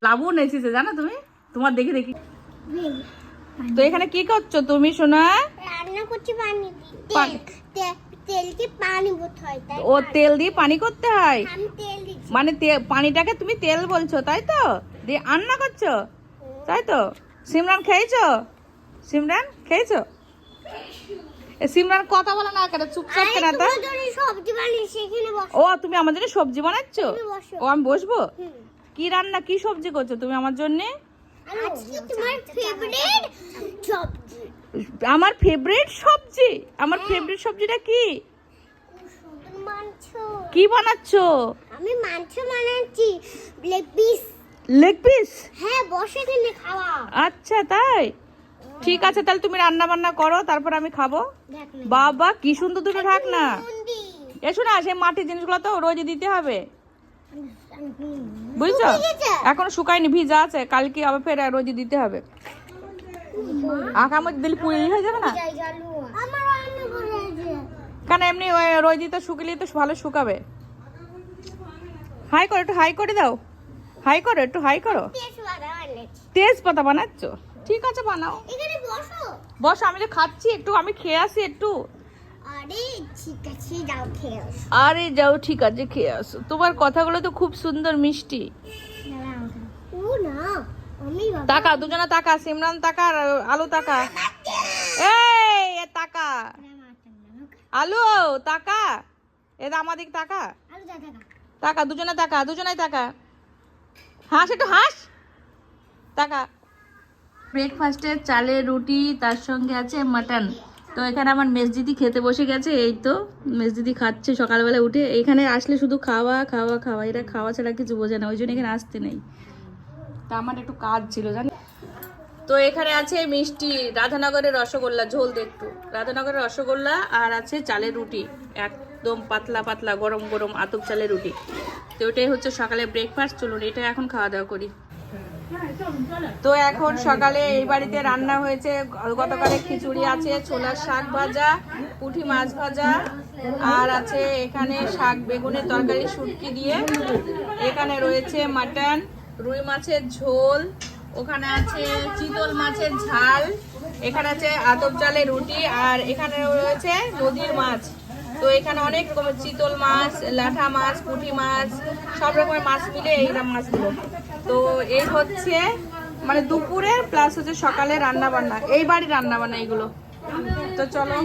প্লাবন এসেছে জানো তুমি, তোমার দেখে দেখি। তো এখানে কি করছো তুমি সোনা? রান্না করছি পানি তেল দিয়ে পানি করতে হয়। ও তেল দিয়ে পানি করতে হয়, আমি তেল দিচ্ছি। মানে পানিটাকে তুমি তেল বলছো তাই তো, দিয়ে রান্না করছো তাই তো। সিমরান খেয়েছো? সিমরান খেয়েছো? সিমরান কথা বলে না কেন, চুপচাপ কেন? সবজি বানিয়েছি এখানে বসো। ও তুমি আমার জন্য সবজি বানাচ্ছ? ও আমি বসবো? কি রান্না, কি সবজি করছো তুমি আমার জন্য? আজকে তোমার ফেভারিট সবজি। আমার ফেভারিট সবজি? আমার ফেভারিট সবজিটা কি? মাংস। কি বানাচ্ছো? আমি মাংস বানাচ্ছি, লেগ পিস। Leg piece? হ্যাঁ, বসে এখানে খাওয়া। আচ্ছা তাই, ঠিক আছে তাহলে তুমি রান্না বান্না করো, তারপর আমি খাবো। বাবা কি সুন্দর দুটো ঢাক না। এসো না, সেই মাটির জিনিসগুলো তো রোজ দিতে হবে, বুঝছো? এখন শুকায়নি, ভিজা আছে, কালকে আবার ফের রোজ দিতে হবে। আঁকার মধ্যে দিলে পুড়ে হয়ে যাবে না কেন? এমনি রোজ দিতে শুকিয়ে তো ভালো শুকাবে। হাই করো, একটু হাই করে দাও, হাই করো, একটু হাই করো। তেজপাতা বানাচ্ছো? ঠিক আছে বানাও, বসো। আমি তো খাচ্ছি, একটু আমি খেয়ে আসি একটু। আরে ঠিক আছে, যাও খেয়ে আসো। আরে যাও, ঠিক আছে খেয়ে আসো। তোমার কথাগুলো তো খুব সুন্দর মিষ্টি। ও না, আমি তাকা, দুজনে তাকা, সিমরান তাকা আর আলু তাকা। এই তাকা, আলু তাকা, এটা আমাদের তাকা, তাকা, দুজনে তাকা, দুজনেই তাকা। হাস, একটু হাস, তাকা। ব্রেকফাস্টে চালের রুটি, তার সঙ্গে আছে মাটন। তো এখানে আমার মেজদিদি খেতে বসে গেছে, এই তো মেজদিদি খাচ্ছে সকালবেলা উঠে। এখানে আসলে শুধু খাওয়া খাওয়া খাওয়া, এটা খাওয়া ছাড়া কিছু বোঝে না, ওই জন্য এখানে আসতে নেই। তা আমার একটু কাজ ছিল জানি। তো এখানে আছে মিষ্টি, রাধানগরের রসগোল্লা, ঝোল দে একটু। রাধানগরের রসগোল্লা আর আছে চালের রুটি, একদম পাতলা পাতলা গরম গরম আতপ চালের রুটি। তো ওটাই হচ্ছে সকালে ব্রেকফাস্ট। চলুন এটা এখন খাওয়া দাওয়া করি। তো এখন সকালে এই বাড়িতে রান্না হয়েছে, গতকালে খিচুড়ি আছে, ছোলার শাক ভাজা, পুঁটি মাছ ভাজা, আর আছে এখানে শাক বেগুনের তরকারি শুটকি দিয়ে, এখানে রয়েছে মাটন, রুই মাছের ঝোল, ওখানে আছে চিতল মাছের ঝাল, এখানে আছে আতপ চালের রুটি, আর এখানে রয়েছে নদীর মাছ। তো এখানে অনেক রকমের চিতল মাছ, লাঠা মাছ, পুঁটি মাছ, সব রকমের মাছ মিলে এইরকম মাছগুলো। তো এই হচ্ছে মানে দুপুরের প্লাস হচ্ছে সকালে রান্না বান্না, এই বাড়ির রান্না বান্না এইগুলো। তো চলো।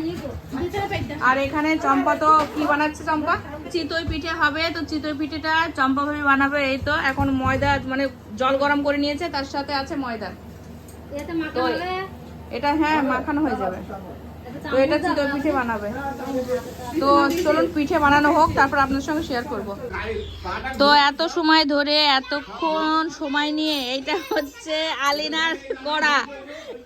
আর এখানে চম্পা তো কি বানাচ্ছে? চম্পা চিতই পিঠে হবে, তো চিতই পিঠেটা চম্পা ভাবে বানাবে। এই তো এখন ময়দা মানে জল গরম করে নিয়েছে, তার সাথে আছে ময়দা। তো এটা হ্যাঁ মাখানো হয়ে যাবে। তো এটা চিতই পিঠে বানাবে। তো চলুন পিঠে বানানো হোক, তারপর আপনার সঙ্গে শেয়ার করব। তো এত সময় ধরে এতক্ষণ সময় নিয়ে, এটা হচ্ছে আলিনার কড়া,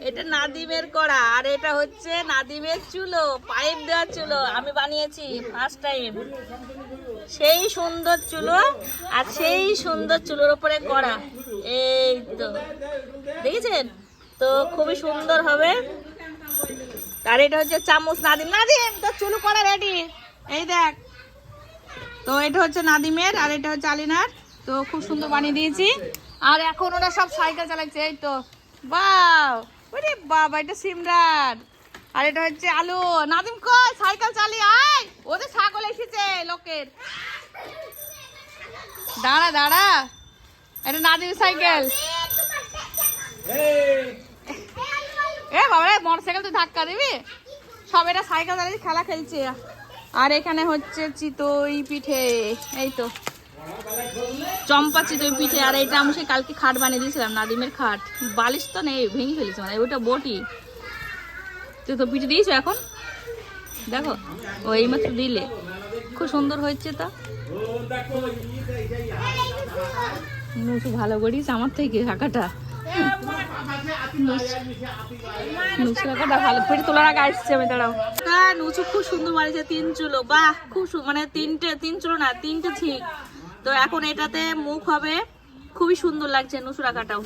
এটা নাদিমের কড়া, আর এটা হচ্ছে নাদিমের চুলো, পাইপ দেওয়ার চুলো। আমি বানিয়েছি ফার্স্ট টাইম, সেই সুন্দর চুলো, আর সেই সুন্দর চুলোর উপরে কড়া। এই তো দেখেছেন তো, খুবই সুন্দর হবে। আর এটা হচ্ছে চামচ, নাদিম, নাদিম তো চুলো করা রেডি, এই দেখ। তো এটা হচ্ছে নাদিমের, আর এটা হচ্ছে আলিনার। তো খুব সুন্দর বানিয়ে দিয়েছি। আর এখন ওরা সব সাইকেল চালাচ্ছে, এই তো বাহ, ওরে বাবা, এটা সিমরান, আর এটা হচ্ছে আলু। নাদিম কই সাইকেল চালিয়ে আয়, ওদের ছাগল এসেছে লোকের। দাঁড়া দাঁড়া, এটা নাদিমের সাইকেল। এ বাবা, মোটরসাইকেল তুই ধাক্কা দিবি? সব এটা সাইকেল চালিয়ে খেলা খেলছে। আর এখানে হচ্ছে চিতই পিঠে, এই তো চম্পা চিতই পিঠে। আর এটা আমি সে কালকে খাট বানিয়ে দিয়েছিলাম, নাদিমের খাট, বালিশ তো নেই, ভেঙে ফেলেছে, মানে ওইটা বটি। তুই তো পিঠে দিয়েছো এখন, দেখো ও এইমাত্র দিলে, খুব সুন্দর হয়েছে। তা নুচু ভালো করিস আমার থেকে কাকাটা, নুচু কাকাটা ভালো পেটে তোলার আগে আসছে। আমি দাঁড়াও, নুচু খুব সুন্দর বানিয়েছে, 3 চুলো, বাহ খুব মানে 3 চুলো না 3টে ঠিক। তো এখন এটাতে মুখ হবে, খুবই সুন্দর লাগছে নুচুর আঁকাটাও।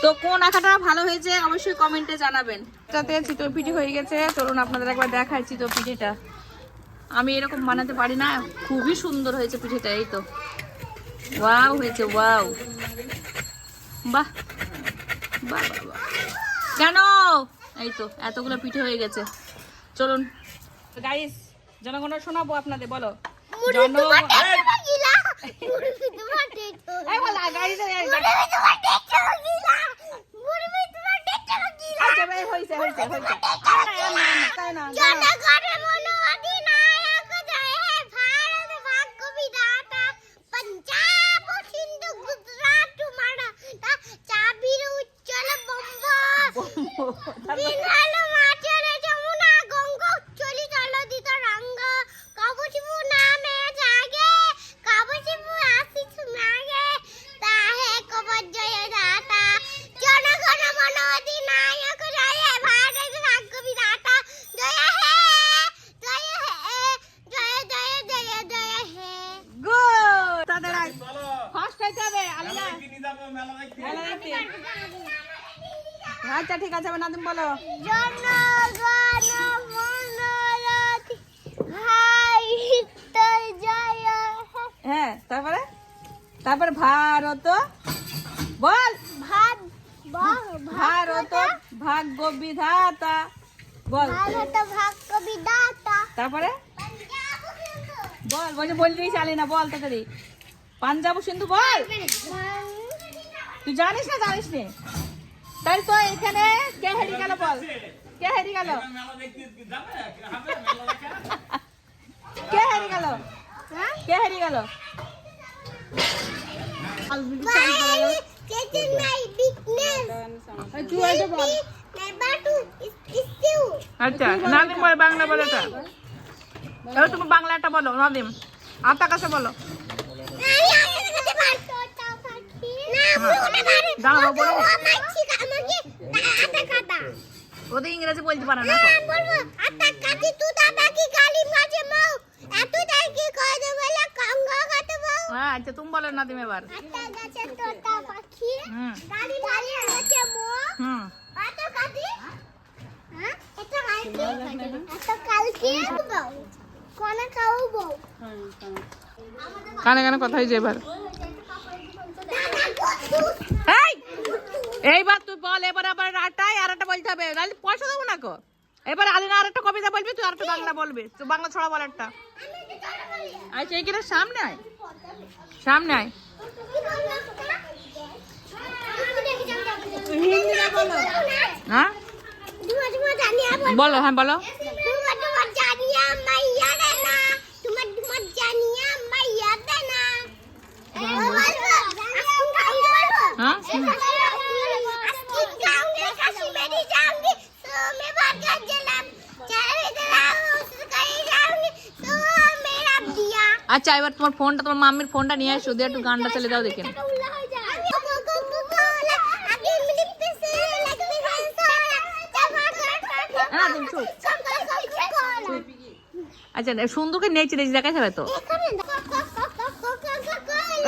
তো কোন আঁকাটা ভালো হয়েছে অবশ্যই কমেন্টে জানাবেন। এটাতে চিতই পিঠে হয়ে গেছে, চলুন আপনাদের একবার দেখাই চিতই পিঠেটা। আমি এরকম বানাতে পারি না। খুবই সুন্দর হয়েছে পিঠেটা, এই তো ওয়াও হয়েছে, ওয়াও, বাহ বাহ বাহ বাহ। কেন, এই তো এতগুলো পিঠে হয়ে গেছে। চলুন গাইস, জনগণ শোনাবো আপনাদের, বলো আচ্ছা ঠিক আছে, নাদিম বলো। হ্যাঁ, তারপরে তারপরে ভারত বল, ভারত ভাগ্য বিধাতা বল, ভাগ্য বিধাতা। তারপরে বল, বলছে বলতেই চালি না, বল তাড়াতাড়ি। পাঞ্জাব সিন্ধু বল। তুই জানিস না, জানিস নে, তাই তো এখানে কে হেরে গেল বল, কে হেরে গেল, কে হেরে গেল, কে হেরে গেল? আচ্ছা নাদিম বল, বাংলা বলো, তুমি বাংলাটা বলো নাদিম, আতা কাছে বলো। ওদের ইংরেজি বলতে পারে না। হ্যাঁ আচ্ছা তুমি বলো নাদিম এবার। কানে কানে কথা হয়েছে এবার। এইবার তুই বল, এবার আবার আটাই আর একটা বলতে হবে, নাহলে পয়সা দেবো না কো। এবার আলিনা আর একটা কবিতা বলবি, তুই আর একটা বাংলা বলবি, তুই বাংলা ছড়া বল একটা। আচ্ছা এইখানে সামনে আয়, সামনে আয়। হ্যাঁ বলো, হ্যাঁ বলো। আচ্ছা এবার তোমার ফোনটা, তোমার মাম্মির ফোনটা নিয়ে আসো, দিয়ে একটু গানটা চলে দাও দেখেন। আচ্ছা সুন্দরকে নেচে নেচে দেখা যাবে তো,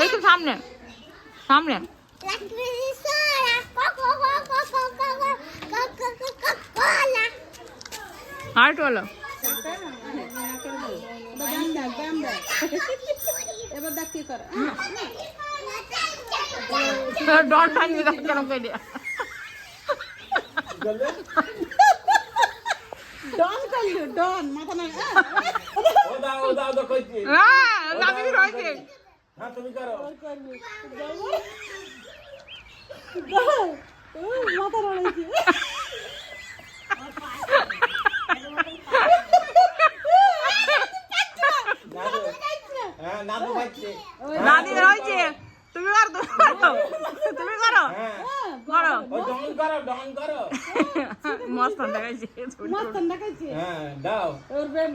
এই তো সামনে সামনে। আর বলো, এবার দেখ কি করে। ডন টাইম কেন কে দিয়া ডন করলু, ডন মাথা না। ও দাও কইছি, হ্যাঁ নামি রইছে, হ্যাঁ তুমি করো, মাথা রইছে। নাদি রয়েছে, তুমি করো, করো মস্ত দেখাইছে,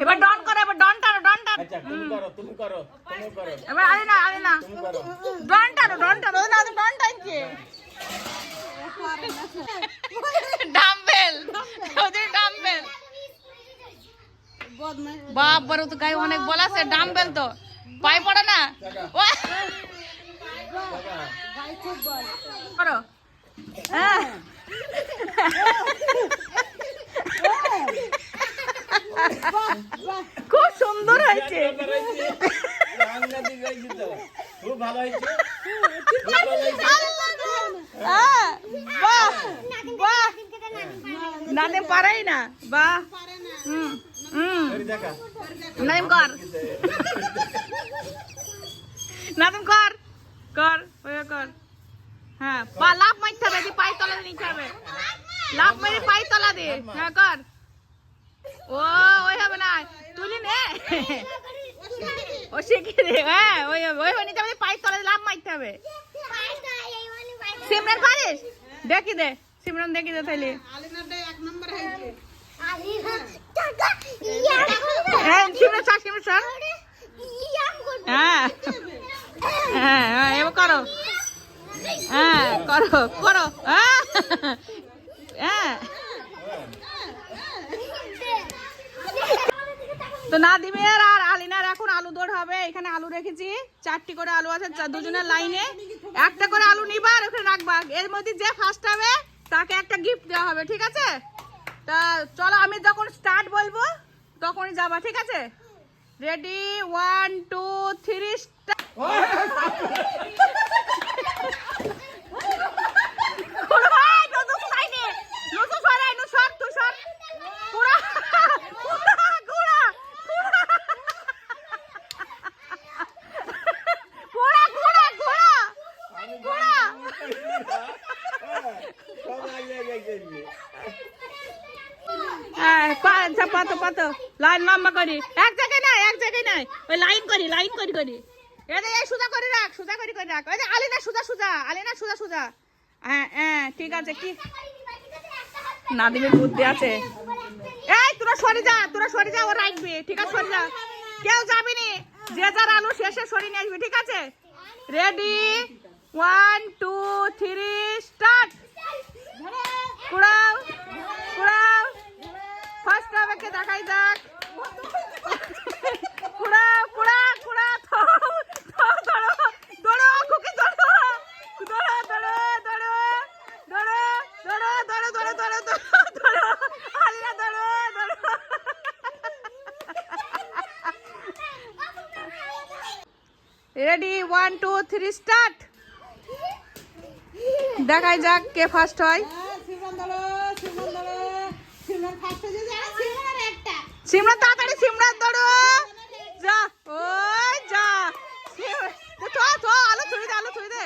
এবার ডন করো, এবার ডন টানো, ডন টানো। তুমি করো এবার, আলিনা ডন টানো, ডন টানো, না ডন টানছে। ডাম্বেল, ওদের ডাম্বেল, বাপ বড় তো গায়ে অনেক বলাছে, ডাম্বেল তো পায়ে পড়ে না। করো, হ্যাঁ খুব সুন্দর হয়েছে। খুব ভালো হয়েছে। হ্যাঁ, বাহ বাহ, নাদিম পারাই না, বাহ। দেখা নাদিম কর, নাদিম কর, কর ওই কর। হ্যাঁ, পা লাভ মারতে হবে, দি পাই তলা নিতে হবে, লাভ মেরে পাই তলা দে। হ্যাঁ কর। ও ওই হবে না, তুলি নে, ও শিখে দে। হ্যাঁ ওই ওই নিতে হবে, পাই তলা লাভ মারতে হবে। সিমরান পারিস? দেখি দে, সিমরান দেখি দে তাহলে। হ্যাঁ সিমরান স্যার, সিমরান স্যার। হ্যাঁ হ্যাঁ হ্যাঁ, এবার করো। হ্যাঁ করো করো। হ্যাঁ হ্যাঁ। তো নাদিমের আর আলিনার এখন আলু দৌড় হবে। এখানে আলু রেখেছি, 4টি করে আলু আছে, দুজনের লাইনে একটা করে আলু নিবা আর ওখানে রাখবা। এর মধ্যে যে ফার্স্ট হবে তাকে একটা গিফট দেওয়া হবে, ঠিক আছে? তা চলো, আমি যখন স্টার্ট বলবো তখনই যাবা, ঠিক আছে? Ready, 1 2 3 start. পাতো লাইন লম্বা করি, এক জায়গায় নাই, এক জায়গায় নাই, ওই লাইন করি, লাইন করি করি। এই সুজা করে রাখ, সুজা করে রাখ। ওই যে আলিনা সুজা সুজা, আলিনা সুজা সুজা। হ্যাঁ হ্যাঁ ঠিক আছে। কি নাদিমের বুদ্ধি আছে। এই তোরা সরে যা, তোরা সরে যা, ও রাখবে, ঠিক আছে? সরে যা, কেউ যাবি নি, যে যার আলু শেষে সরিয়ে নিয়ে আসবে, ঠিক আছে? Ready, 1 2 3 start. কুড়াও কুড়াও, ফার্স্ট হবে কে দেখাই যাক। কুড়াও কুড়া কুড়া, ধরো ধরো খুকি, ধরো ধরো ধরো ধরো ধরো ধরো ধরো ধরো ধরো ধরো, আলিনা ধরো ধরো। Ready, 1 2 3 start. দেখাই যাক কে ফার্স্ট হয়। সিমরান তাড়াতাড়ি, সিমরান ধরো, যা ওই যা, তো আলু ছুঁড়ে দে, আলু ছুঁড়ে দে।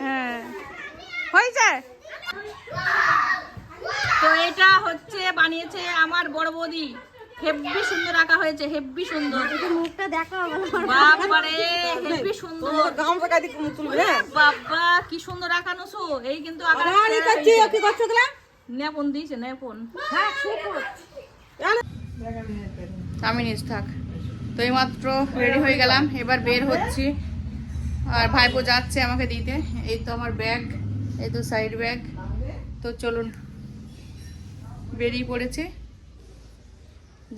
হ্যাঁ হয়েছে। তো এটা হচ্ছে বানিয়েছে আমার বড় বৌদি, হেব্বি সুন্দর আঁকা হয়েছে, হেব্বি সুন্দর। মুখটা দেখা বাবারে হেব্বি সুন্দর, বাবা কি সুন্দর আঁকানো সো। এই কিন্তু নেপন দিয়েছে, নেপন। আমি নিজ থাক। তো এই মাত্র রেডি হয়ে গেলাম, এবার বের হচ্ছি। আর ভাইপো যাচ্ছে আমাকে দিতে। এই তো আমার ব্যাগ, এই তো সাইড ব্যাগ। তো চলুন, বেরিয়ে পড়েছে,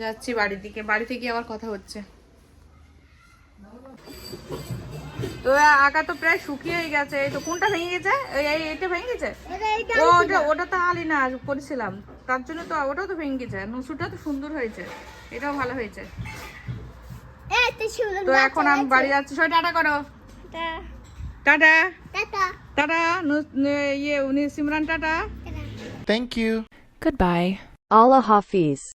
যাচ্ছি বাড়ির দিকে। বাড়িতে গিয়ে আবার কথা হচ্ছে। তো আঁকা তো প্রায় শুকিয়ে গেছে। এই তো কোনটা ভেঙে গেছে? এইটা ভেঙে গেছে। ওটা তো আলিনা করেছিলাম, তার জন্য তো ওটাও তো ভেঙে গেছে। নুসুটা তো সুন্দর হয়েছে, এটাও ভালো হয়েছে। তো এখন আমি বাড়ি যাচ্ছি। সবাই টাটা করো, টাটা টাটা। ইয়ে উনি Simran tata. Thank you. Goodbye. Allah Hafiz.